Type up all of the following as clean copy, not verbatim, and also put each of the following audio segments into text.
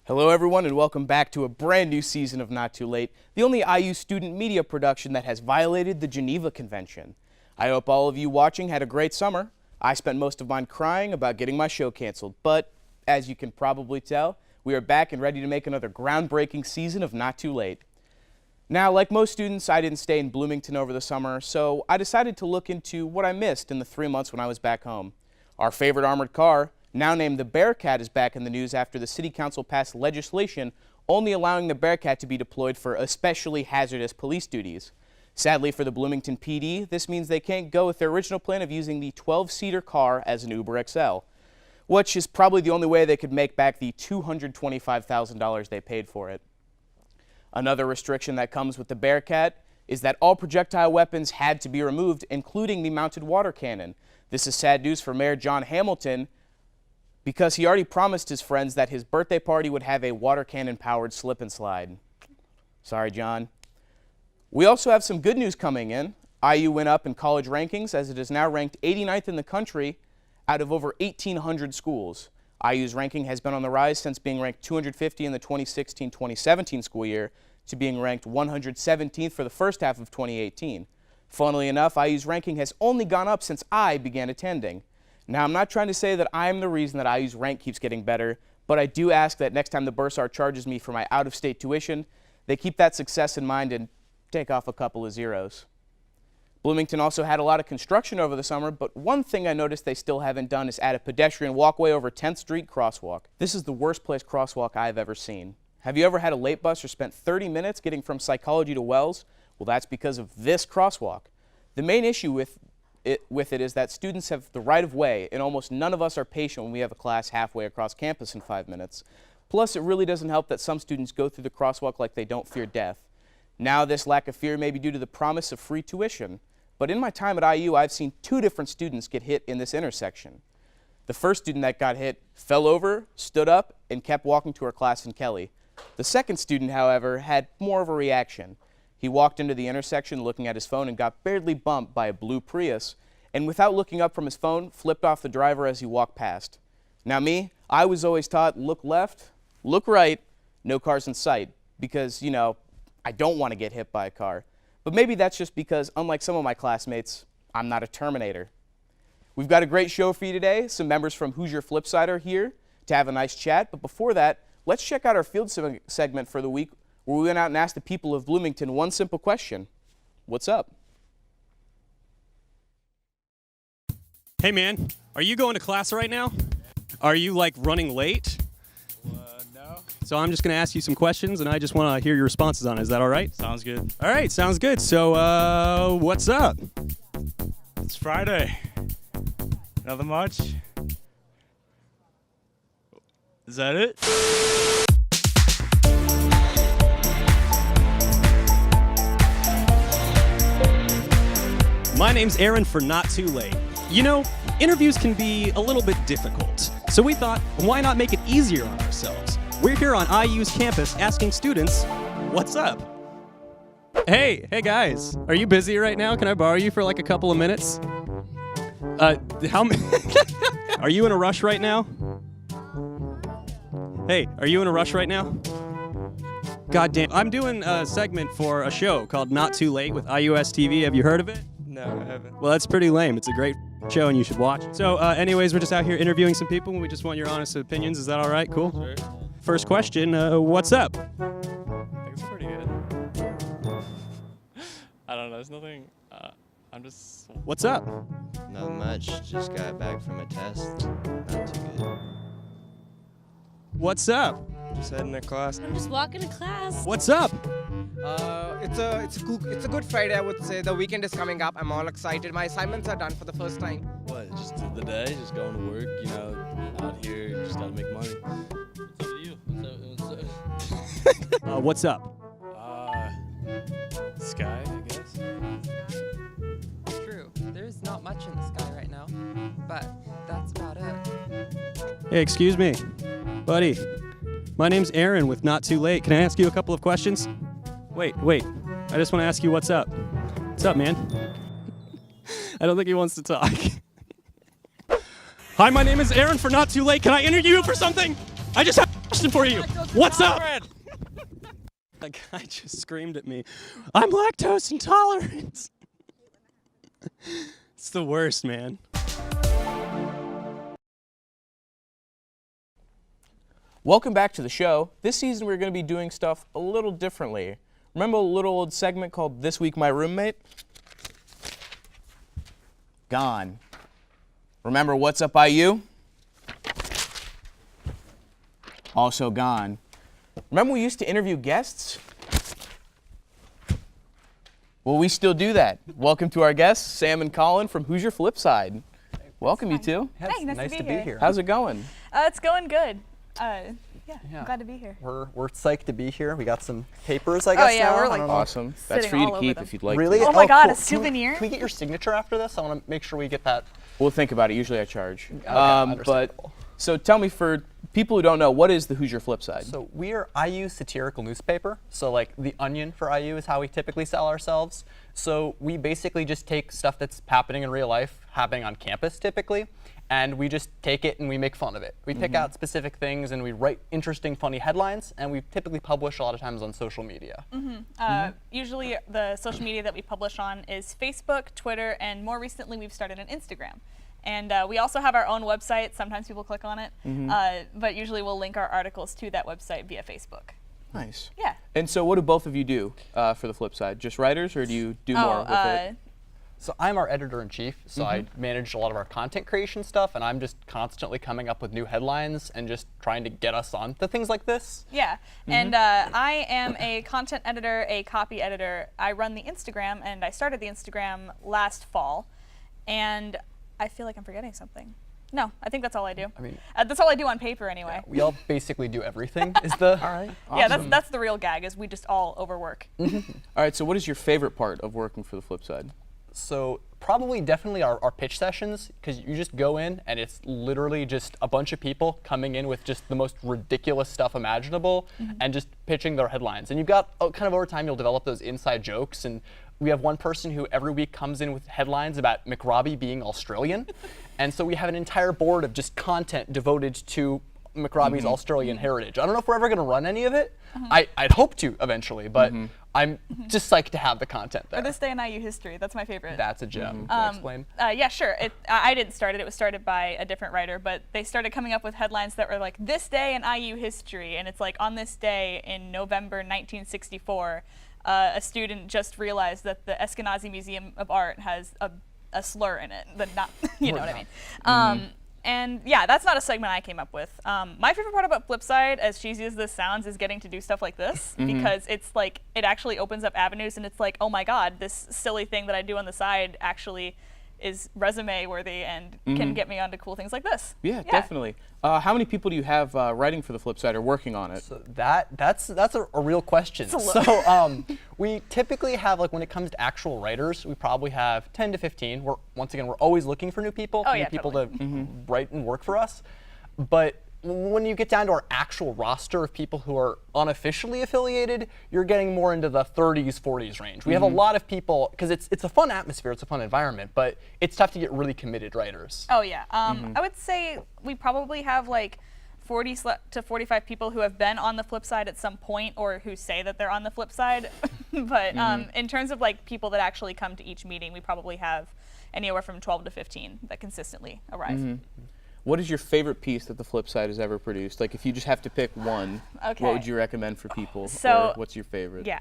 Hello everyone and welcome back to a brand new season of Not Too Late, the only IU student media production that has violated the Geneva Convention. I hope all of you watching had a great summer. I spent most of mine crying about getting my show canceled, but as you can probably tell, we are back and ready to make another groundbreaking season of Not Too Late. Now, like most students, I didn't stay in Bloomington over the summer, so I decided to look into what I missed in the 3 months when I was back home. Our favorite armored car, now named the Bearcat, is back in the news after the City Council passed legislation only allowing the Bearcat to be deployed for especially hazardous police duties. Sadly for the Bloomington PD, this means they can't go with their original plan of using the 12-seater car as an Uber XL, which is probably the only way they could make back the $225,000 they paid for it. Another restriction that comes with the Bearcat is that all projectile weapons had to be removed, including the mounted water cannon. This is sad news for Mayor John Hamilton, because he already promised his friends that his birthday party would have a water cannon-powered slip and slide. Sorry, John. We also have some good news coming in. IU went up in college rankings as it is now ranked 89th in the country out of over 1,800 schools. IU's ranking has been on the rise since being ranked 250 in the 2016-2017 school year to being ranked 117th for the first half of 2018. Funnily enough, IU's ranking has only gone up since I began attending. Now, I'm not trying to say that I'm the reason that IU's rank keeps getting better, but I do ask that next time the bursar charges me for my out-of-state tuition, they keep that success in mind and take off a couple of zeros. Bloomington also had a lot of construction over the summer, but one thing I noticed they still haven't done is add a pedestrian walkway over 10th Street crosswalk. This is the worst placed crosswalk I've ever seen. Have you ever had a late bus or spent 30 minutes getting from Psychology to Wells? Well, that's because of this crosswalk. The main issue with it is that students have the right of way, and almost none of us are patient when we have a class halfway across campus in 5 minutes. Plus, it really doesn't help that some students go through the crosswalk like they don't fear death. Now, this lack of fear may be due to the promise of free tuition, but in my time at IU, I've seen 2 different students get hit in this intersection. The first student that got hit fell over, stood up, and kept walking to her class in Kelly. The second student, however, had more of a reaction. He walked into the intersection looking at his phone and got barely bumped by a blue Prius, and without looking up from his phone, flipped off the driver as he walked past. Now me, I was always taught, look left, look right, no cars in sight, because, you know, I don't want to get hit by a car. But maybe that's just because, unlike some of my classmates, I'm not a Terminator. We've got a great show for you today. Some members from Who's Your Flipside are here to have a nice chat, but before that, let's check out our field segment for the week, where we went out and asked the people of Bloomington one simple question. What's up? Hey man, are you going to class right now? Are you like running late? No. So I'm just going to ask you some questions and I just want to hear your responses on it. Is that all right? Sounds good. All right, sounds good. So what's up? It's Friday. Nothing much. Is that it? My name's Aaron for Not Too Late. You know, interviews can be a little bit difficult. So we thought, why not make it easier on ourselves? We're here on IU's campus asking students, what's up? Hey guys, are you busy right now? Can I borrow you for like a couple of minutes? Are you in a rush right now? Hey, are you in a rush right now? God damn, I'm doing a segment for a show called Not Too Late with IUSTV. Have you heard of it? No, I haven't. Well, that's pretty lame. It's a great show and you should watch it. So anyways, we're just out here interviewing some people and we just want your honest opinions. Is that all right? Cool? Sure. First question, what's up? I think it's pretty good. I don't know. There's nothing. I'm just. What's up? Not much. Just got back from a test. Not too good. What's up? Just heading to class. I'm just walking to class. What's up? It's a good Friday, I would say. The weekend is coming up. I'm all excited. My assignments are done for the first time. What? Just the day, just going to work, you know, out here, just gotta make money. What's up with you? What's up? Sky, I guess. True. There's not much in the sky right now, but that's about it. Hey, excuse me. Buddy, my name's Aaron with Not Too Late. Can I ask you a couple of questions? Wait. I just want to ask you what's up. What's up, man? I don't think he wants to talk. Hi, my name is Aaron for Not Too Late. Can I interview you for something? I just have a question. question for you. What's up? A guy just screamed at me, I'm lactose intolerant. It's the worst, man. Welcome back to the show. This season we're going to be doing stuff a little differently. Remember a little old segment called This Week My Roommate? Gone. Remember What's Up IU? Also gone. Remember we used to interview guests? Well, we still do that. Welcome to our guests, Sam and Colin from Who's Your Flip Side. Welcome, you two. Hey, nice to be here. How's it going? It's going good. Yeah, I'm glad to be here. We're psyched to be here. We got some papers, I guess. yeah, now. we're I like don't know. Awesome. That's Sitting for you all to over keep them. if you'd like Really? to. Oh my God, cool. a souvenir? Can we get your signature after this? I want to make sure we get that. We'll think about it. Usually I charge. But understandable. so tell me, for people who don't know, what is the Who's Your Flip Side? So we are IU satirical newspaper. So like the Onion for IU is how we typically sell ourselves. So we basically just take stuff that's happening in real life, happening on campus typically, and we just take it and we make fun of it. We pick out specific things and we write interesting, funny headlines, and we typically publish a lot of times on social media. Usually the social media that we publish on is Facebook, Twitter, and more recently we've started an Instagram. And we also have our own website. Sometimes people click on it, but usually we'll link our articles to that website via Facebook. Nice. Yeah. And so what do both of you do for the Flip Side? Just writers, or do you do more with it? So I'm our editor-in-chief, so I manage a lot of our content creation stuff, and I'm just constantly coming up with new headlines and just trying to get us on to things like this. Yeah, and I am a content editor, a copy editor. I run the Instagram, and I started the Instagram last fall, and I feel like I'm forgetting something. No, I think that's all I do. I mean, that's all I do on paper anyway. we all basically do everything. Is the all right? Yeah, that's the real gag, is we just all overwork. All right, so what is your favorite part of working for the Flip Side? So probably definitely our pitch sessions, because you just go in and it's literally just a bunch of people coming in with just the most ridiculous stuff imaginable and just pitching their headlines. And you've got kind of over time you'll develop those inside jokes. And we have one person who every week comes in with headlines about McRobbie being Australian. And so we have an entire board of just content devoted to McRobbie's Australian heritage. I don't know if we're ever going to run any of it. I'd hope to eventually, but I'm just psyched to have the content there. Or This Day in IU History, that's my favorite. That's a gem. Can you explain? Yeah, sure. I didn't start it. It was started by a different writer, but they started coming up with headlines that were like, This Day in IU History, and it's like, on this day in November 1964, a student just realized that the Eskenazi Museum of Art has a slur in it. You know what I mean? And yeah, that's not a segment I came up with. My favorite part about Flipside, as cheesy as this sounds, is getting to do stuff like this, because it's like, it actually opens up avenues, and it's like, oh my God, this silly thing that I do on the side actually is resume worthy and can get me onto cool things like this. Yeah, definitely. How many people do you have writing for the Flip Side or working on it? So that's a real question. So we typically have, like, when it comes to actual writers, we probably have 10 to 15. We're always looking for new people, to write and work for us. But when you get down to our actual roster of people who are unofficially affiliated, you're getting more into the 30s, 40s range. We have a lot of people, because it's a fun atmosphere, it's a fun environment, but it's tough to get really committed writers. Oh yeah, I would say we probably have like 40 to 45 people who have been on the Flip Side at some point, or who say that they're on the Flip Side. But in terms of like people that actually come to each meeting, we probably have anywhere from 12 to 15 that consistently arrive. What is your favorite piece that the Flip Side has ever produced? Like, if you just have to pick one, what would you recommend for people? Or what's your favorite? Yeah,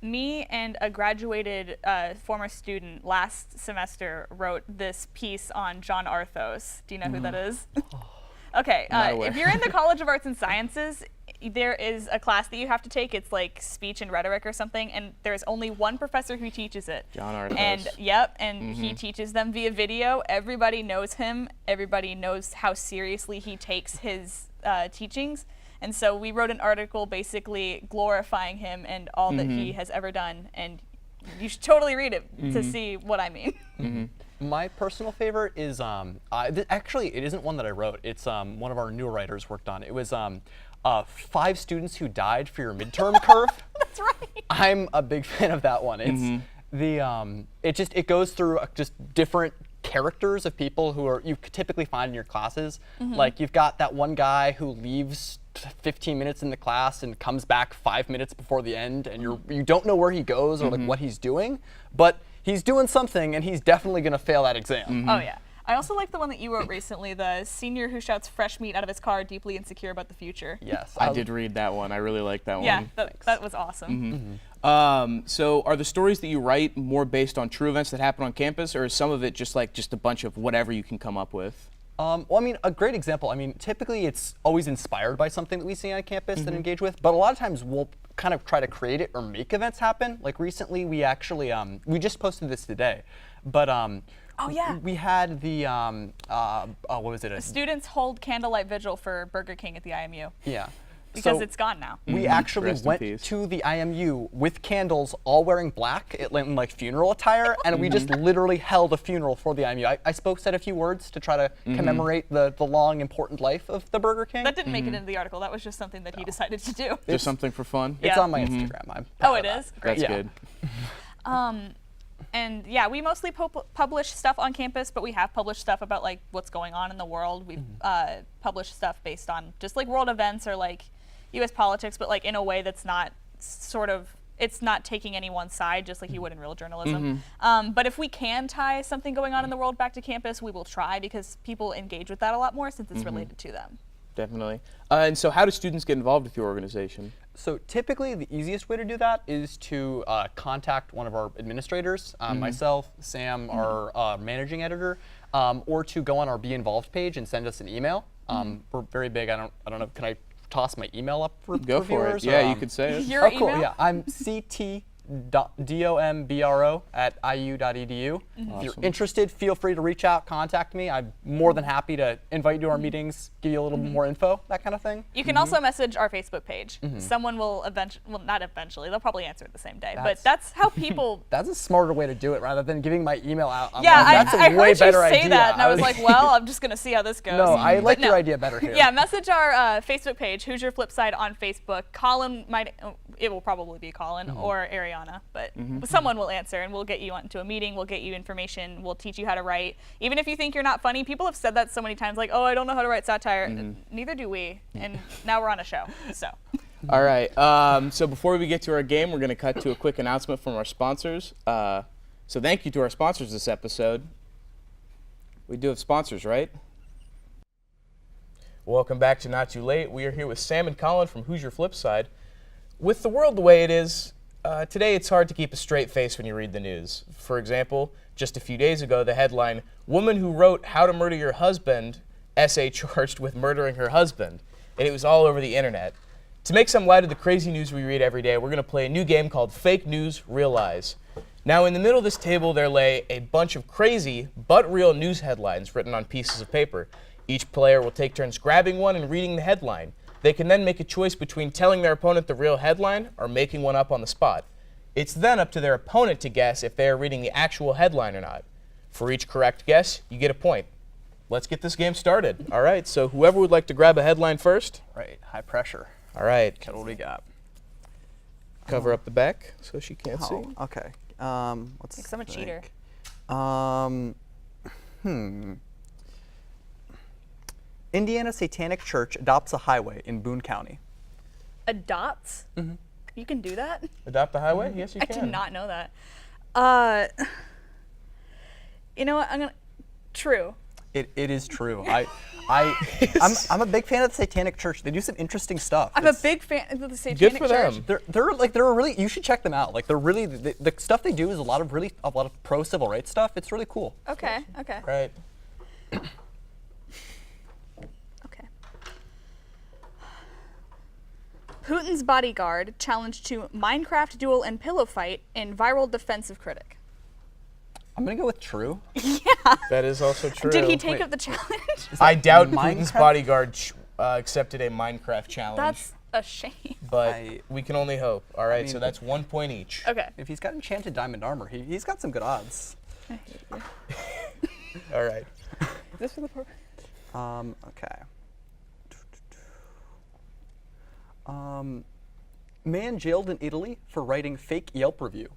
me and a graduated former student last semester wrote this piece on John Arthos. Do you know who that is? Okay, if you're in the College of Arts and Sciences, there is a class that you have to take. It's like speech and rhetoric or something, and there's only one professor who teaches it. John Arthos. And he teaches them via video. Everybody knows him. Everybody knows how seriously he takes his teachings. And so we wrote an article basically glorifying him and all that he has ever done. And you should totally read it to see what I mean. My personal favorite is, actually, it isn't one that I wrote. It's one of our newer writers worked on. It was 5 students who died for your midterm curve. That's right. I'm a big fan of that one. It's it goes through just different characters of people who are you typically find in your classes. Like you've got that one guy who leaves 15 minutes in the class and comes back 5 minutes before the end, and you don't know where he goes or like what he's doing, but he's doing something and he's definitely going to fail that exam. Oh yeah. I also like the one that you wrote recently, the senior who shouts fresh meat out of his car, deeply insecure about the future. Yes. I did read that one. I really like that Yeah, one. that was awesome. So are the stories that you write more based on true events that happen on campus, or is some of it just a bunch of whatever you can come up with? Well, I mean, a great example, I mean, typically it's always inspired by something that we see on campus and engage with, but a lot of times we'll kind of try to create it or make events happen. Like recently we actually, we just posted this today, but Oh yeah. we had the, what was it? Students hold candlelight vigil for Burger King at the IMU Yeah. because So it's gone now. we actually Rest in went peace. to the IMU with candles, all wearing black, in like funeral attire, and we just literally held a funeral for the IMU. I said a few words to try to commemorate the long, important life of the Burger King. That didn't make it into the article. That was just something that he decided to do. Just something for fun? Yeah. It's on my Instagram. I'm Oh, proud it of that. is? Great. That's Yeah. good. And yeah, we mostly publish stuff on campus, but we have published stuff about like what's going on in the world. We've published stuff based on just like world events or like U.S. politics, but like in a way that's not it's not taking any one side, just like you would in real journalism. But if we can tie something going on in the world back to campus, we will try because people engage with that a lot more since it's related to them. Definitely. And so how do students get involved with your organization? So typically the easiest way to do that is to contact one of our administrators, myself, Sam, our managing editor, or to go on our Be Involved page and send us an email. We're very big. I don't know. Can I toss my email up for Go for for it. viewers? Yeah, Or, you could say it. Your Oh, cool. email? Yeah, I'm ct.dombro@iu.edu. If you're interested, feel free to reach out, contact me. I'm more than happy to invite you to our meetings, give you a little bit more info, that kind of thing. You can also message our Facebook page. Someone will not eventually, they'll probably answer it the same day, but that's how people. That's a smarter way to do it rather than giving my email out. I'm Yeah, like, that's a I way heard you better say idea. that, and I was like, well, I'm just gonna see how this goes. No, I But like no. your idea better here. Yeah, message our Facebook page, Who's Your Flip Side on Facebook. Colin it will probably be Colin or Ariana, but someone will answer and we'll get you onto a meeting, we'll get you information, we'll teach you how to write. Even if you think you're not funny, people have said that so many times, like, oh, I don't know how to write satire. Neither do we, and now we're on a show, so. All right. So before we get to our game, we're going to cut to a quick announcement from our sponsors. So thank you to our sponsors this episode. We do have sponsors, right? Welcome back to Not Too Late. We are here with Sam and Colin from Who's Your Flip Side. With the world the way it is, today it's hard to keep a straight face when you read the news. For example, just a few days ago, the headline, "Woman who wrote How to Murder Your Husband, essay charged with murdering her husband." And it was all over the internet. To make some light of the crazy news we read every day, we're going to play a new game called Fake News, Real Lies. Now, in the middle of this table, there lay a bunch of crazy but real news headlines written on pieces of paper. Each player will take turns grabbing one and reading the headline. They can then make a choice between telling their opponent the real headline or making one up on the spot. It's then up to their opponent to guess if they are reading the actual headline or not. For each correct guess, you get a point. Let's get this game started. All right, so whoever would like to grab a headline first? Right, high pressure. All right. What do we got? Cover up the back so she can't see. Oh, okay. Let's Because I'm a cheater. Indiana Satanic Church adopts a highway in Boone County. Adopts? You can do that? Adopt the highway? Yes, you I can. did not know that. You know what? True. It is true. I'm a big fan of the Satanic Church. They do some interesting stuff. I'm a big fan of the Satanic Good for Church. them. They're really, you should check them out. Like they're really, the stuff they do is a lot of pro civil rights stuff. It's really cool. Okay, okay. Right. Okay. Putin's bodyguard challenged to Minecraft duel and pillow fight in viral defensive critic. I'm gonna go with true. That is also true. Did he take up the challenge? I doubt Minecraft? Putin's bodyguard accepted a Minecraft challenge. That's a shame. But we can only hope. All right, so that's 1 point each. Okay. If he's got enchanted diamond armor, he's got some good odds. All right. This for the purpose. Okay. Man jailed in Italy for writing fake Yelp review.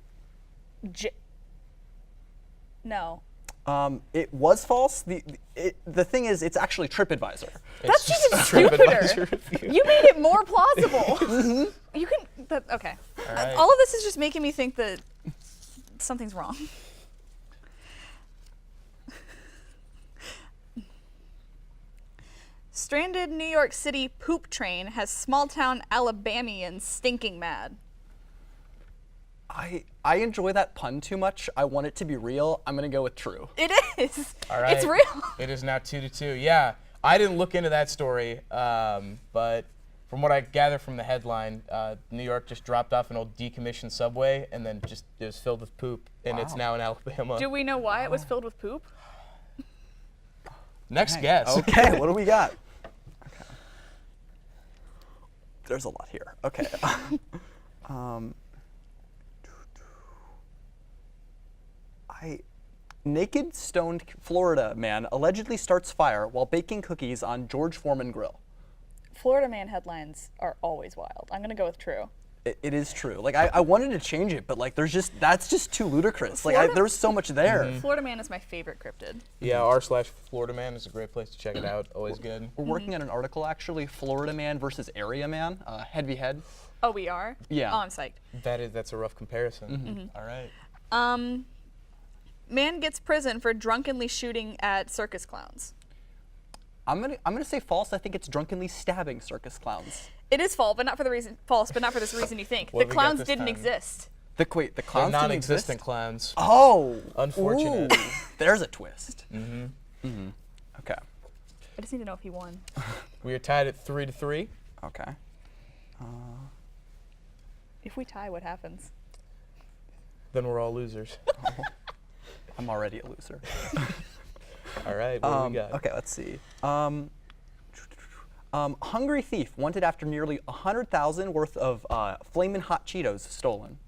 No. It was false. The thing is, it's actually TripAdvisor. That's even stupider. You made it more plausible. You can. Okay. right. All of this is just making me think that something's wrong. Stranded New York City poop train has small-town Alabamians stinking mad. I enjoy that pun too much. I want it to be real. I'm gonna go with true. It is. All right. It's real. It is now 2-2. Yeah, I didn't look into that story, but from what I gather from the headline, New York just dropped off an old decommissioned subway, and then just it was filled with poop, and it's now in Alabama. Do we know why it was filled with poop? Next guess. Okay, what do we got? Okay. There's a lot here. Okay. Naked, stoned Florida man allegedly starts fire while baking cookies on George Foreman grill. Florida man headlines are always wild. I'm gonna go with true. It is true. Like I wanted to change it, but like that's just too ludicrous. Like there's so much there. Florida man is my favorite cryptid. Yeah, r/Florida Man is a great place to check it out. Always good. We're working on an article actually, Florida man versus area man, head v head. Oh, we are? Yeah. Oh, I'm psyched. That's a rough comparison. All right. Man gets prison for drunkenly shooting at circus clowns. I'm gonna say false. I think it's drunkenly stabbing circus clowns. It is false, but not for this reason you think. What The have we got clowns this didn't time? exist. The They're clowns didn't non-existent exist? clowns. Oh, Unfortunate. Ooh, there's a twist. Okay. I just need to know if he won. We are tied at 3-3. Okay. If we tie, what happens? Then we're all losers. I'm already a loser. All right, what do we got? Okay, let's see. Hungry thief wanted after nearly 100,000 worth of Flamin' Hot Cheetos stolen.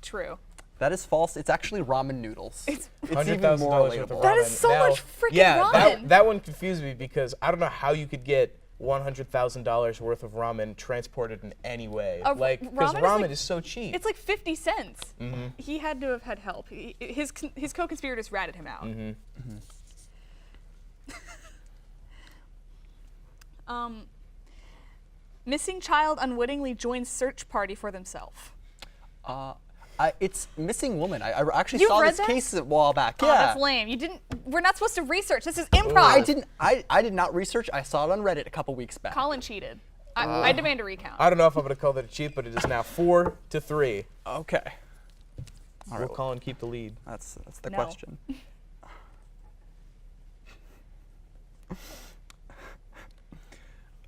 True. That is false. It's actually ramen noodles. It's even $100,000 more worth of relatable. ramen. That is so much freaking yeah, ramen. that one confused me because I don't know how you could get $100,000 worth of ramen transported in any way. Like, because ramen is so cheap. It's like 50 cents. He had to have had help. His co-conspirators ratted him out. Missing child unwittingly joins search party for themselves. It's Missing Woman. I actually You've saw read this that? case a while back. Oh, Yeah. that's lame. You didn't. We're not supposed to research. This is improv. I did not research. I saw it on Reddit a couple weeks back. Colin cheated. I demand a recount. I don't know if I'm going to call that a cheat, but it is now 4-3. Okay. Will Colin keep the lead? That's the No. question.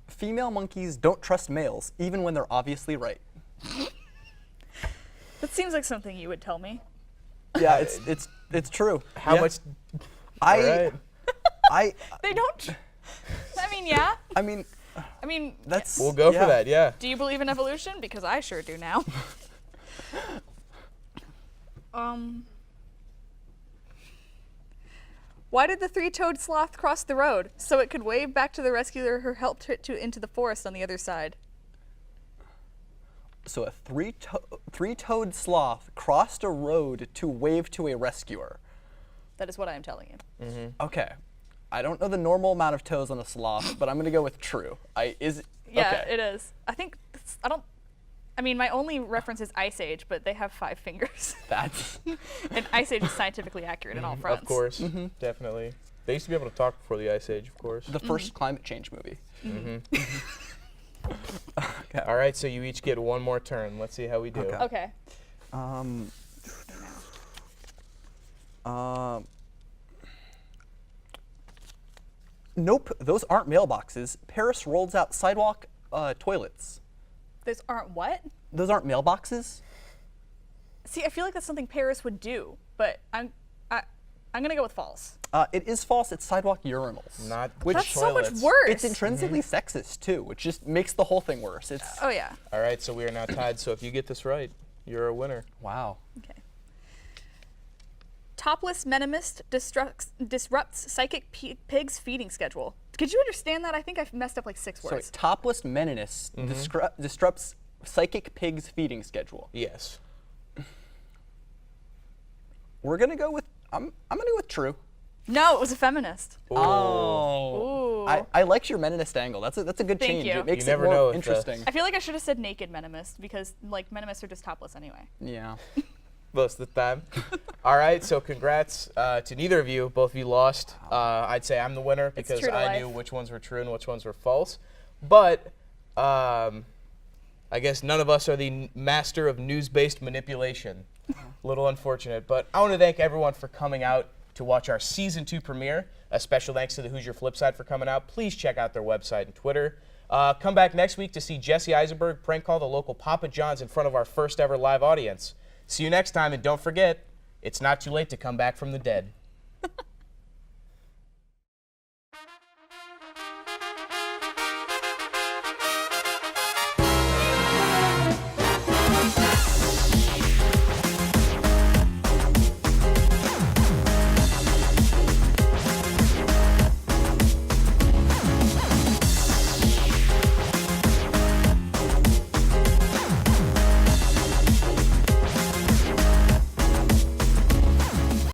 Female monkeys don't trust males, even when they're obviously right. That seems like something you would tell me. Yeah, it's true. How Yeah. much? I All right. I They don't. I mean, yeah. I mean I mean, that's We'll go for that, yeah. do you believe in evolution? Because I sure do now. Why did the three-toed sloth cross the road? So it could wave back to the rescuer who helped it into the forest on the other side. So a three-toed sloth crossed a road to wave to a rescuer. That is what I am telling you. Okay. I don't know the normal amount of toes on a sloth, but I'm gonna go with true. Yeah, okay. it is. I think I mean, my only reference is Ice Age, but they have 5 fingers. That's And Ice Age is scientifically accurate in all fronts. Of course, definitely. They used to be able to talk before the Ice Age, of course. the first climate change movie. Okay. All right, so you each get one more turn. Let's see how we do. Okay. Okay. Nope, those aren't mailboxes. Paris rolls out sidewalk toilets. Those aren't what? Those aren't mailboxes? See, I feel like that's something Paris would do, but I'm gonna go with false. It is false. It's sidewalk urinals. Not That's toilets. so much worse. It's intrinsically sexist too, which just makes the whole thing worse. It's Oh yeah. All right, so we are now tied. So if you get this right, you're a winner. wow. Okay. Topless menemist disrupts psychic pig's feeding schedule. Could you understand that? I think I've messed up like 6 So words. topless meninist disrupts psychic pig's feeding schedule. Yes. We're gonna go with I'm gonna go with true. No, it was a feminist. Oh. Ooh. I liked your meninist angle. That's a good Thank change. you. It makes You it never more know if interesting. I feel like I should have said naked meninist because like menimists are just topless anyway. Yeah. Most of the time. All right, so congrats to neither of you. Both of you lost. I'd say I'm the winner because true to I life. knew which ones were true and which ones were false. But I guess none of us are the master of news-based manipulation. A little unfortunate, but I want to thank everyone for coming out to watch our Season 2 premiere. A special thanks to the Hoosier Flipside for coming out. Please check out their website and Twitter. Come back next week to see Jesse Eisenberg prank call the local Papa John's in front of our first ever live audience. See you next time, and don't forget, it's not too late to come back from the dead.